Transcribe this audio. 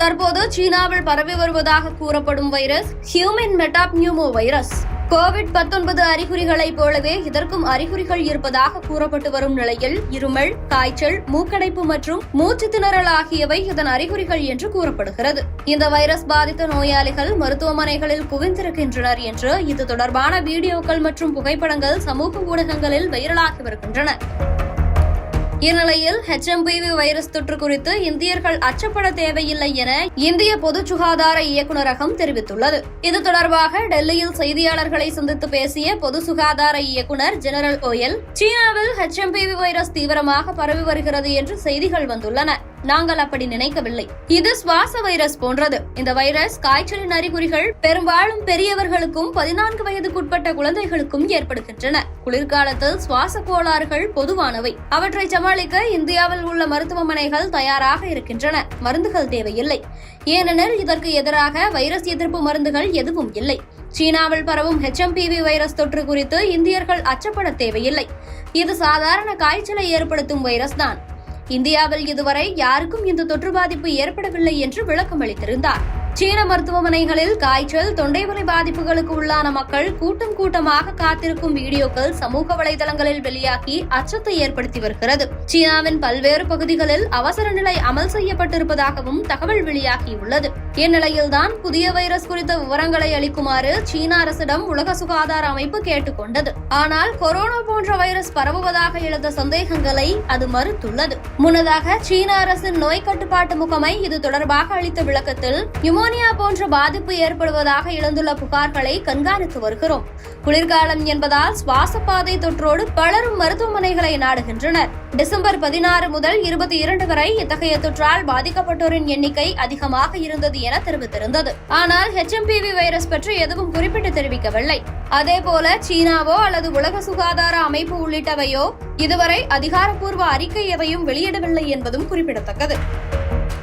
தற்போது சீனாவில் பரவி வருவதாக கூறப்படும் வைரஸ் ஹியூமன் மெட்டாப்னியூமோ வைரஸ். கோவிட்-19 அறிகுறிகளைப் போலவே இதற்கும் அறிகுறிகள் இருப்பதாக கூறப்பட்டு வரும் நிலையில் இருமல், காய்ச்சல், மூக்கடைப்பு மற்றும் மூச்சு திணறல் ஆகியவை இதன் அறிகுறிகள் என்று கூறப்படுகிறது. இந்த வைரஸ் பாதித்த நோயாளிகள் மருத்துவமனைகளில் குவிந்திருக்கின்றனர் என்று இது தொடர்பான வீடியோக்கள் மற்றும் புகைப்படங்கள் சமூக ஊடகங்களில் வைரலாகி வருகின்றன. இந்நிலையில் HMPV வைரஸ் தொற்று குறித்து இந்தியர்கள் அச்சப்பட தேவையில்லை என இந்திய பொது சுகாதார இயக்குநரகம் தெரிவித்துள்ளது. இது தொடர்பாக டெல்லியில் செய்தியாளர்களை சந்தித்து பேசிய பொது சுகாதார இயக்குநர் ஜெனரல் ஓயல், சீனாவில் HMPV வைரஸ் தீவிரமாக பரவி வருகிறது என்று செய்திகள் வந்துள்ளன. நாங்கள் அப்படி நினைக்கவில்லை. இது சுவாச வைரஸ் போன்றது. இந்த வைரஸ் காய்ச்சலின் அறிகுறிகள் பெரும்பாலும் பெரியவர்களுக்கும் 14 வயதுக்குட்பட்ட குழந்தைகளுக்கும் ஏற்படுகின்றன. குளிர்காலத்தில் சுவாச கோளாறுகள் பொதுவானவை. அவற்றை சமாளிக்க இந்தியாவில் உள்ள மருத்துவமனைகள் தயாராக இருக்கின்றன. மருந்துகள் தேவையில்லை. ஏனெனில் இதற்கு எதிராக வைரஸ் எதிர்ப்பு மருந்துகள் எதுவும் இல்லை. சீனாவில் பரவும் HMPV வைரஸ் தொற்று குறித்து இந்தியர்கள் அச்சப்பட தேவையில்லை. இது சாதாரண காய்ச்சலை ஏற்படுத்தும் வைரஸ் தான். இந்தியாவில் இதுவரை யாருக்கும் இந்த தொற்று பாதிப்பு ஏற்படவில்லை என்று விளக்கம் அளித்திருந்தார். சீன மருத்துவமனைகளில் காய்ச்சல், தொண்டைவலி பாதிப்புகளுக்கு உள்ளான மக்கள் கூட்டம் கூட்டமாக காத்திருக்கும் வீடியோக்கள் சமூக வலைதளங்களில் வெளியாகி அச்சத்தை ஏற்படுத்தி வருகிறது. சீனாவின் பல்வேறு பகுதிகளில் அவசர நிலை அமல் செய்யப்பட்டிருப்பதாகவும் தகவல் வெளியாகியுள்ளது. இந்நிலையில்தான் புதிய வைரஸ் குறித்த விவரங்களை அளிக்குமாறு சீன அரசிடம் உலக சுகாதார அமைப்பு கேட்டுக் கொண்டது. ஆனால் கொரோனா போன்ற வைரஸ் பரவுவதாக எழுந்த சந்தேகங்களை அது மறுத்துள்ளது. முன்னதாக சீன அரசின் நோய் கட்டுப்பாட்டு முகமை இது தொடர்பாக அளித்த விளக்கத்தில், நிமோனியா போன்ற பாதிப்பு ஏற்படுவதாக எழுந்துள்ள புகார்களை கண்காணித்து வருகிறோம். குளிர்காலம் என்பதால் சுவாசப்பாதை தொற்றோடு பலரும் மருத்துவமனைகளை நாடுகின்றனர். டிசம்பர் 16 முதல் 22 வரை இத்தகைய தொற்றால் பாதிக்கப்பட்டோரின் எண்ணிக்கை அதிகமாக இருந்தது என தெரிவித்திருந்தது. ஆனால் HMPV வைரஸ் பற்றி எதுவும் குறிப்பிட்டு தெரிவிக்கவில்லை. அதேபோல சீனாவோ அல்லது உலக சுகாதார அமைப்பு உள்ளிட்டவையோ இதுவரை அதிகாரப்பூர்வ அறிக்கை எதையும் வெளியிடவில்லை என்பதும் குறிப்பிடத்தக்கது.